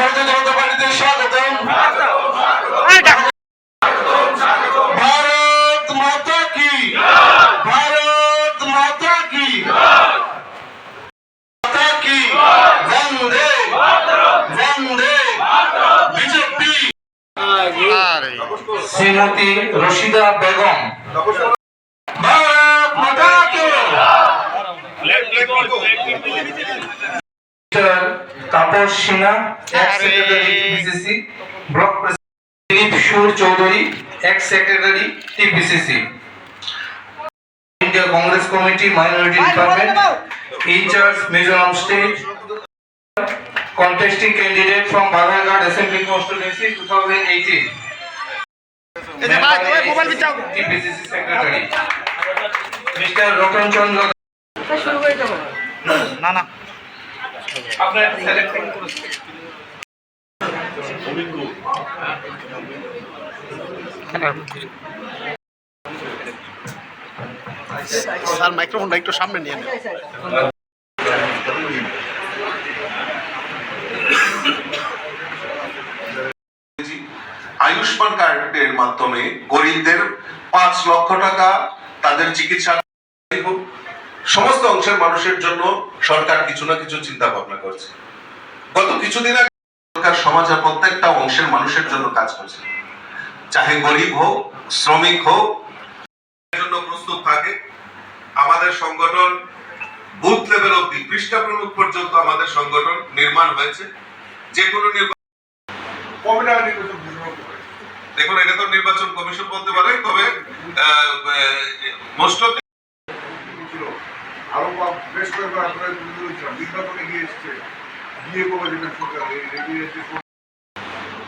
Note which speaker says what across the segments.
Speaker 1: ভারতীয় জনতা পার্টিতে স্বাগতম। ভারত মাতা কি, ভারত মাতা কি, মাতা কি, বন্দে বন্দে বিজেপি। শ্রীমতী রশিদা বেগম। ভারত মাতা কি। Tapas Sinha, ex secretary TPCC block president. Dilip Sur Chowdhury, ex secretary TPCC. India Congress committee minority department in charge Mizoram state, contesting candidate from Bagharghat Assembly Constituency 2018. TPCC Secretary Mr. Ratan Chandra।
Speaker 2: না না
Speaker 1: আপনারা সিলেক্টিং করেছেন।
Speaker 2: স্যার মাইক্রোফোনটা একটু সামনে নিয়ে নেন।
Speaker 3: আয়ুষ্মান কার্ডের মাধ্যমে গরিবদের 5 লক্ষ টাকা তাদের চিকিৎসা, সমস্ত অংশের মানুষের জন্য সরকার কিছু না কিছু চিন্তা ভাবনা করছে। গত কিছুদিন আগে সরকার সমাজের প্রত্যেকটা অংশের মানুষের জন্য কাজ করছে, চাহে গরিব হোক, শ্রমিক হোক, জন্য প্রস্তুত থাকে। আমাদের সংগঠন বুথ লেভেল অবধি পৃষ্ঠা প্রমুখ পর্যন্ত আমাদের সংগঠন নির্মাণ হয়েছে। যে কোনো দেখুন, এটা তো নির্বাচন কমিশন বলতে পারে, তবে মোস্ট অফ
Speaker 4: আরো বেশ কয়েকবার আপনারা নির্বাচনে গিয়ে এসছে, গিয়ে কবে যেটা সরকার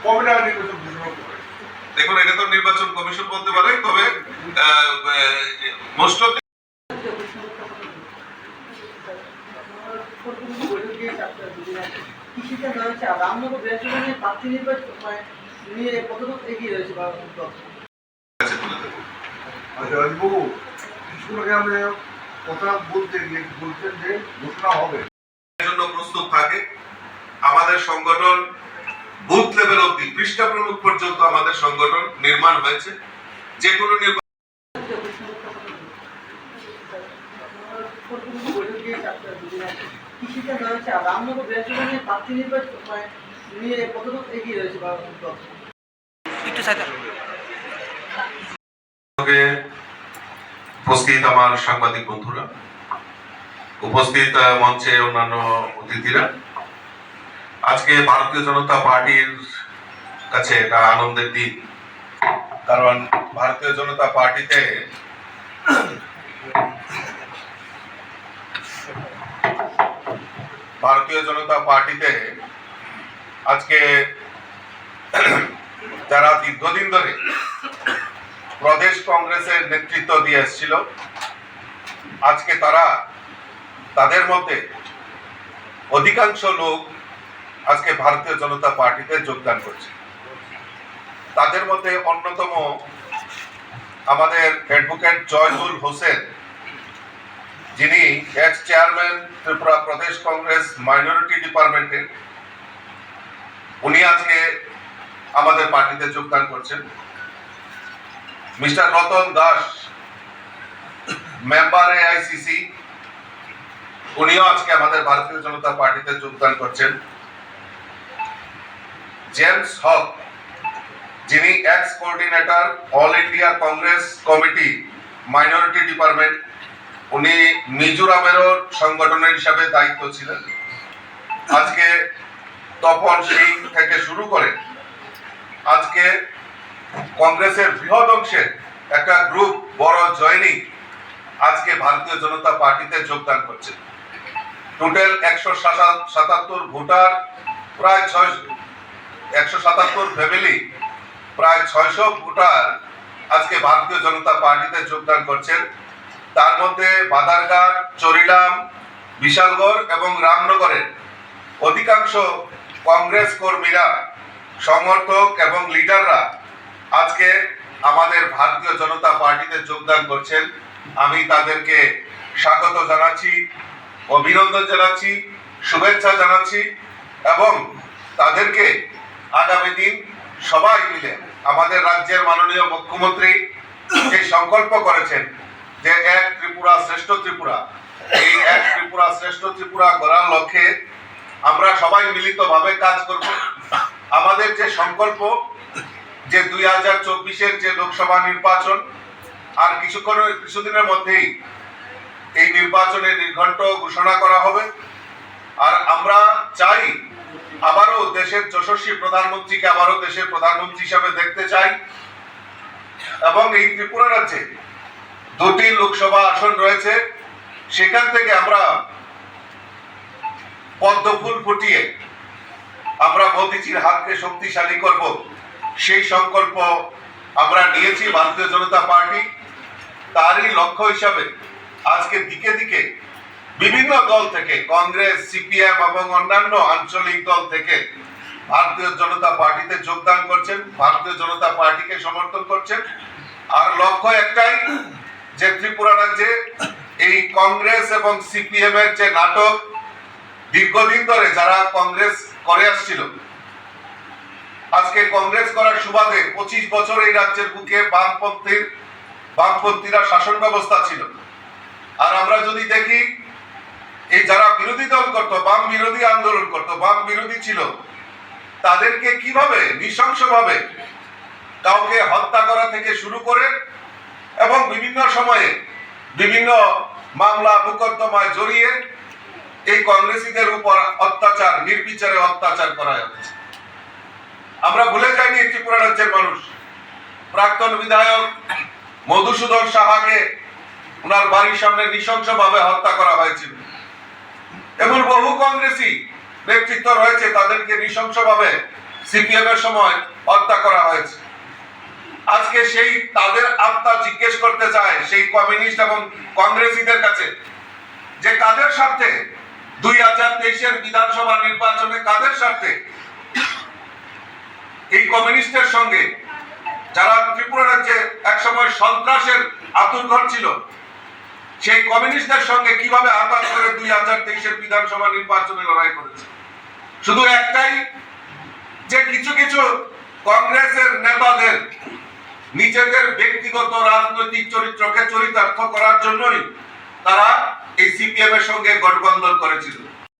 Speaker 4: কবে টাকা নির্বাচন ঘোষণা করে।
Speaker 3: দেখুন, এটা তো নির্বাচন কমিশন বলতে পারে, তবে মোস্ট অফ
Speaker 4: রাজবাবু কিছু আগে আমরা কথা বলছেন যে ঘোষণা হবে,
Speaker 3: জন্য প্রস্তুত থাকে। আমাদের সংগঠন বুথ লেভেল অবধি পৃষ্ঠা প্রমুখ পর্যন্ত আমাদের সংগঠন নির্মাণ হয়েছে। যে কোনো উপস্থিত আমার সাংবাদিক বন্ধুরা, উপস্থিত মঞ্চে অন্যান্য অতিথিরা, আজকে ভারতীয় জনতা পার্টির কাছে এটা আনন্দের দিন। কারণ ভারতীয় জনতা পার্টিতে আজকে যারা দীর্ঘদিন ধরে প্রদেশ কংগ্রেসের নেতৃত্ব দিয়ে এসেছিল, আজকে তাদের মধ্যে অধিকাংশ লোক আজকে ভারতীয় জনতা পার্টিতে যোগদান করছে। তাদের মধ্যে অন্যতম আমাদের অ্যাডভোকেট জয়দুল হোসেন, যিনি এক্স চেয়ারম্যান ত্রিপুরা প্রদেশ কংগ্রেস মাইনরিটি ডিপার্টমেন্টের, উনি আজকে আমাদের পার্টিতে যোগদান করছেন। Mister Ratan Das, member AICC, উনিও আজকে আমাদের ভারতীয় জনতা পার্টিতে যোগদান করছেন। জেমস হক, যিনি x coordinator all India Congress committee minority department, উনি মিজোরামেরও সংগঠনের হিসাবে দায়িত্ব ছিলেন। আজকে তপন সিং থেকে শুরু করে আজকে কংগ্রেসের বৃহৎ অংশের একটা গ্রুপ, বড় জয়নিং, আজকে ভারতীয় জনতা পার্টিতে যোগদান করছে। টোটাল 177 ভোটার, প্রায় 177 ফ্যামিলি, প্রায় 600 ভোটার আজকে ভারতীয় জনতা পার্টিতে যোগদান করছেন। তার মধ্যে বাদারঘাট, চরিলাম, বিশালগড় এবং রামনগরের অধিকাংশ কংগ্রেস কর্মীরা, সমর্থক এবং লিডাররা আজকে আমাদের ভারতীয় জনতা পার্টিতে যোগদান করছেন। আমি তাদেরকে স্বাগত জানাচ্ছি, অভিনন্দন জানাচ্ছি, শুভেচ্ছা জানাচ্ছি এবং তাদেরকে আগামী দিন সবাই মিলে আমাদের রাজ্যের মাননীয় মুখ্যমন্ত্রী যে সংকল্প করেছেন যে এক ত্রিপুরা শ্রেষ্ঠ ত্রিপুরা, এই এক ত্রিপুরা শ্রেষ্ঠ ত্রিপুরা করার লক্ষ্যে আমরা সবাই মিলিতভাবে কাজ করব। আমাদের যে সংকল্প যে 2024-এর যে লোকসভা নির্বাচন, আর কিছুদিনের মধ্যেই এই নির্বাচনের নির্ঘণ্ট ঘোষণা করা হবে। আর আমরা চাই আবারও দেশের যশস্বী প্রধানমন্ত্রীকে আবারও দেশের প্রধানমন্ত্রী হিসাবে দেখতে চাই। এবং এই ত্রিপুরা রাজ্যে 2টি লোকসভা আসন রয়েছে, সেখান থেকে আমরা পদ্ম ফুল ফুটিয়ে আমরা মোদিজির হাতকে শক্তিশালী করব, সেই সংকল্প আমরা নিয়েছি ভারতীয় জনতা পার্টি। তারই লক্ষ্য হিসাবে আজকে দিকে দিকে বিভিন্ন দল থেকে, কংগ্রেস, সিপিএম এবং অন্যান্য আঞ্চলিক দল থেকে ভারতীয় জনতা পার্টিতে যোগদান করছেন, ভারতীয় জনতা পার্টিকে সমর্থন করছেন। আর লক্ষ্য একটাই যে ত্রিপুরা রাজ্যে এই কংগ্রেস এবং সিপিএম এর যে নাটক দীর্ঘদিন ধরে যারা কংগ্রেস করে আসছিল, আজকে কংগ্রেস করার সুবাদে 25 বছর এই রাজ্যের বুকে বামপন্থীরা শাসন ব্যবস্থা ছিল। আর আমরা যদি দেখি এই যারা বিরোধী দল করতো, বাম বিরোধী আন্দোলন করতো, বাম বিরোধী ছিল, তাদেরকে কিভাবে নৃশংসভাবে কাউকে হত্যা করা থেকে শুরু করে এবং বিভিন্ন সময়ে বিভিন্ন মামলা মোকদ্দমায় জড়িয়ে এই কংগ্রেসীদের উপর অত্যাচার, নির্বিচারে অত্যাচার করা হয়েছে। আমরা ভুলে যাইনি ত্রিপুরা রাজ্যের মানুষ। প্রাক্তন বিধায়ক মধুসূদন সাহাকে ওনার বাড়ির সামনে নৃশংসভাবে হত্যা করা হয়েছিল। এমন বহু কংগ্রেসী ব্যক্তিত্ব রয়েছে, তাদেরকে নৃশংসভাবে সিপিএম এর সময় হত্যা করা হয়েছে। আজকে সেই তাদের আত্মা জিজ্ঞেস করতে চায় সেই কমিউনিস্ট এবং কংগ্রেসীদের কাছে যে কাদের স্বার্থে 2023-এর বিধানসভা নির্বাচনে কাদের স্বার্থে এই কমিউনিস্টের সঙ্গে যারা ত্রিপুরা রাজ্যে একসময় সন্ত্রাসের আতুরঘর ছিল, সেই কমিউনিস্টদের সঙ্গে কিভাবে আঘাত করে 2023-এর বিধানসভা নির্বাচনে লড়াই করেছে। শুধু একটাই যে কিছু কিছু কংগ্রেসের নেতাদের নিজেদের ব্যক্তিগত রাজনৈতিক চরিত্রকে চরিতার্থ করার জন্যই তারা এই সিপিএম এর সঙ্গে গঠবন্ধন করেছিল।